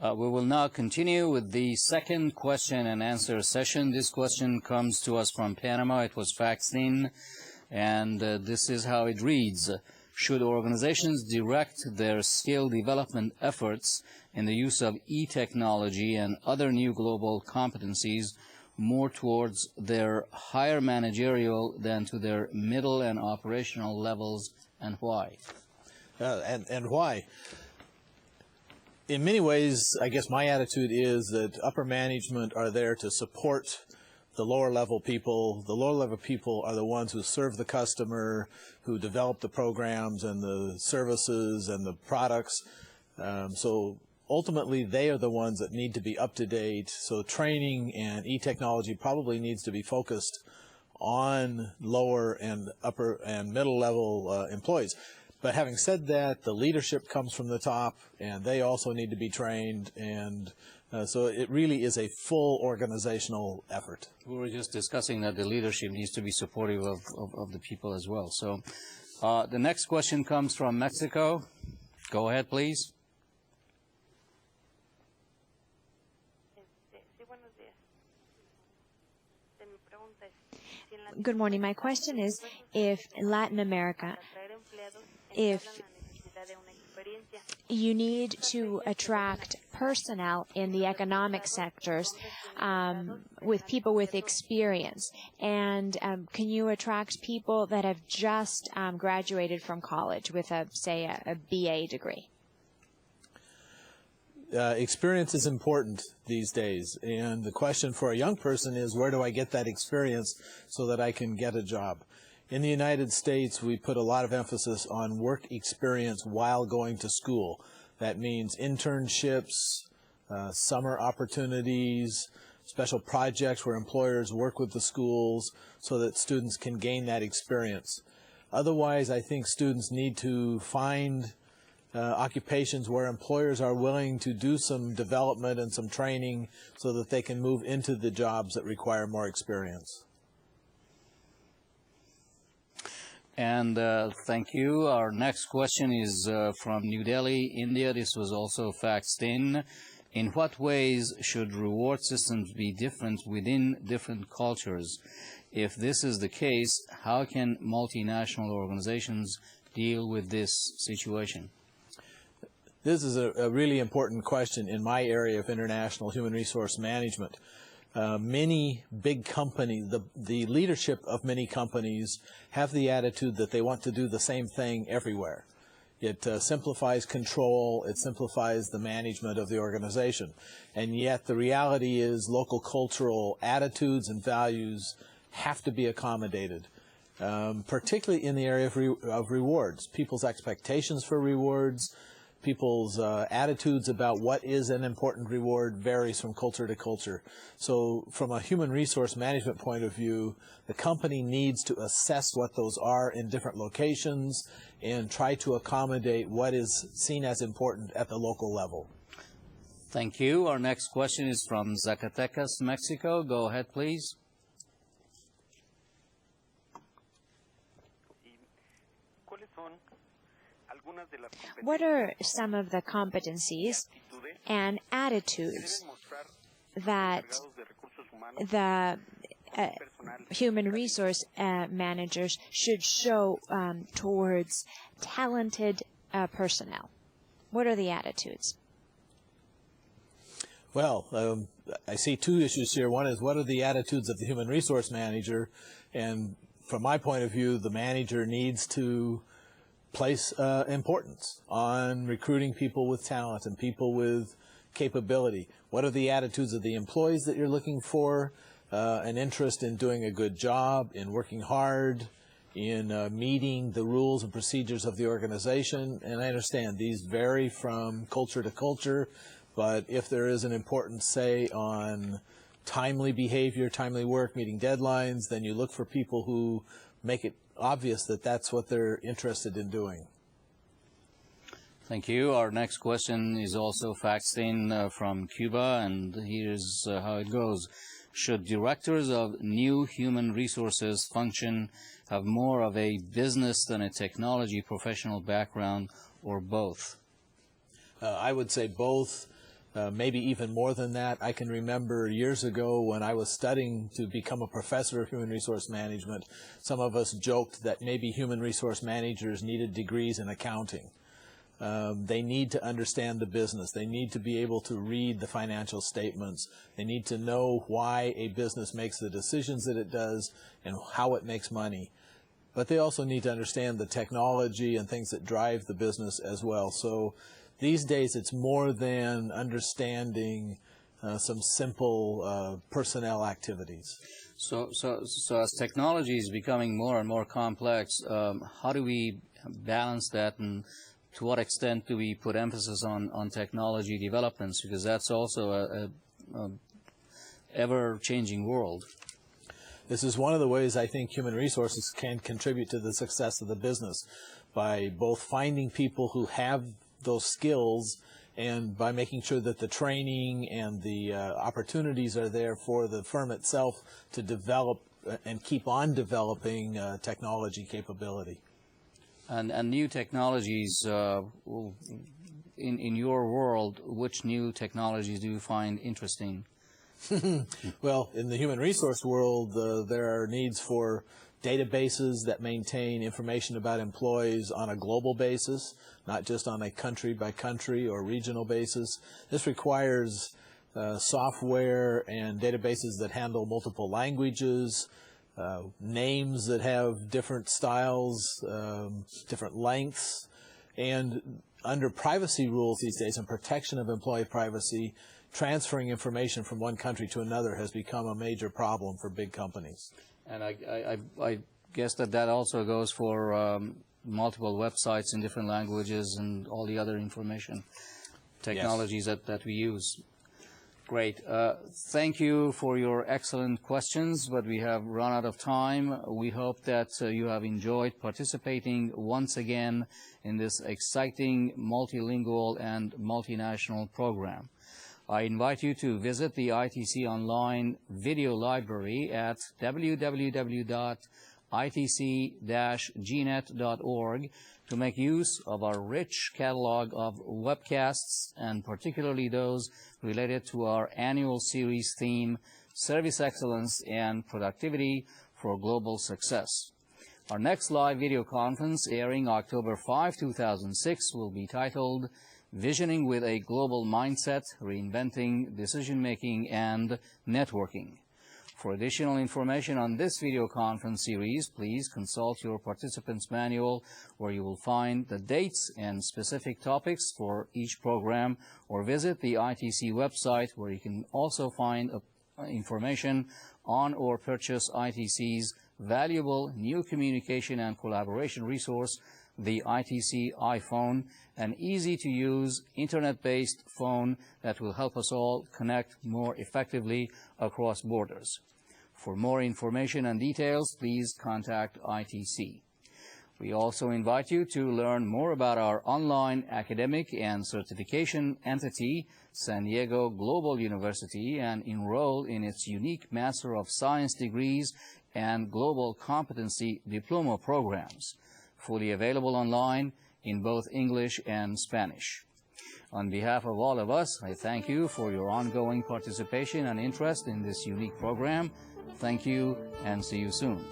We will now continue with the second question and answer session. This question comes to us from Panama. It was faxed in, and this is how it reads. Should organizations direct their skill development efforts in the use of e-technology and other new global competencies more towards their higher managerial than to their middle and operational levels, and why? And why? In many ways, I guess my attitude is that upper management are there to support the lower level people. The lower level people are the ones who serve the customer, who develop the programs and the services and the products. So ultimately, they are the ones that need to be up to date. So training and e-technology probably needs to be focused on lower and upper and middle level employees. But having said that, the leadership comes from the top, and they also need to be trained, and so it really is a full organizational effort. We were just discussing that the leadership needs to be supportive of the people as well. So the next question comes from Mexico. Go ahead, please. Good morning. My question is, if Latin America, if you need to attract personnel in the economic sectors with people with experience, and can you attract people that have just graduated from college with, say, a BA degree? Experience is important these days, and the question for a young person is, where do I get that experience so that I can get a job? In the United States, we put a lot of emphasis on work experience while going to school. That means internships, summer opportunities, special projects where employers work with the schools so that students can gain that experience. Otherwise, I think students need to find occupations where employers are willing to do some development and some training so that they can move into the jobs that require more experience. And thank you. Our next question is from New Delhi, India. This was also faxed in. In what ways should reward systems be different within different cultures? If this is the case, how can multinational organizations deal with this situation? This is a really important question in my area of international human resource management. Many big companies, the leadership of many companies have the attitude that they want to do the same thing everywhere. It simplifies control, it simplifies the management of the organization. And yet the reality is local cultural attitudes and values have to be accommodated, particularly in the area of rewards. People's expectations for rewards, people's attitudes about what is an important reward varies from culture to culture. So from a human resource management point of view, the company needs to assess what those are in different locations and try to accommodate what is seen as important at the local level. Thank you. Our next question is from Zacatecas, Mexico. Go ahead, please. What are some of the competencies and attitudes that the human resource managers should show towards talented personnel? What are the attitudes? Well, I see two issues here. One is, what are the attitudes of the human resource manager? And from my point of view, the manager needs to place importance on recruiting people with talent and people with capability. What are the attitudes of the employees that you're looking for? An interest in doing a good job, in working hard, in meeting the rules and procedures of the organization. And I understand these vary from culture to culture, but if there is an importance, say, on timely behavior, timely work, meeting deadlines, then you look for people who make it obvious that that's what they're interested in doing. Thank you. Our next question is also faxed in from Cuba, and here's how it goes. Should directors of new human resources function have more of a business than a technology professional background, or both? I would say both. maybe even more than that. I can remember years ago when I was studying to become a professor of human resource management, some of us joked that maybe human resource managers needed degrees in accounting. They need to understand the business. They need to be able to read the financial statements. They need to know why a business makes the decisions that it does and how it makes money. But they also need to understand the technology and things that drive the business as well. So these days it's more than understanding some simple personnel activities. So as technology is becoming more and more complex, how do we balance that, and to what extent do we put emphasis on technology developments? Because that's also a ever-changing world. This is one of the ways I think human resources can contribute to the success of the business, by both finding people who have those skills and by making sure that the training and the opportunities are there for the firm itself to develop and keep on developing technology capability. And new technologies, in your world, which new technologies do you find interesting? Well, in the human resource world, there are needs for databases that maintain information about employees on a global basis, not just on a country-by-country or regional basis. This requires software and databases that handle multiple languages, names that have different styles, different lengths, and under privacy rules these days and protection of employee privacy, transferring information from one country to another has become a major problem for big companies. And I guess that also goes for multiple websites in different languages and all the other information technologies that we use. Great. Thank you for your excellent questions, but we have run out of time. We hope that you have enjoyed participating once again in this exciting multilingual and multinational program. I invite you to visit the ITC Online video library at www.itc-gnet.org to make use of our rich catalog of webcasts, and particularly those related to our annual series theme, Service Excellence and Productivity for Global Success. Our next live video conference, airing October 5, 2006, will be titled Visioning with a Global Mindset, Reinventing Decision-Making and Networking. For additional information on this video conference series, please consult your participants manual, where you will find the dates and specific topics for each program, or visit the ITC website, where you can also find information on or purchase ITC's valuable new communication and collaboration resource, the ITC iPhone, an easy-to-use internet-based phone that will help us all connect more effectively across borders. For more information and details, please contact ITC. We also invite you to learn more about our online academic and certification entity, San Diego Global University, and enroll in its unique Master of Science degrees and Global Competency Diploma programs, fully available online in both English and Spanish. On behalf of all of us, I thank you for your ongoing participation and interest in this unique program. Thank you, and see you soon.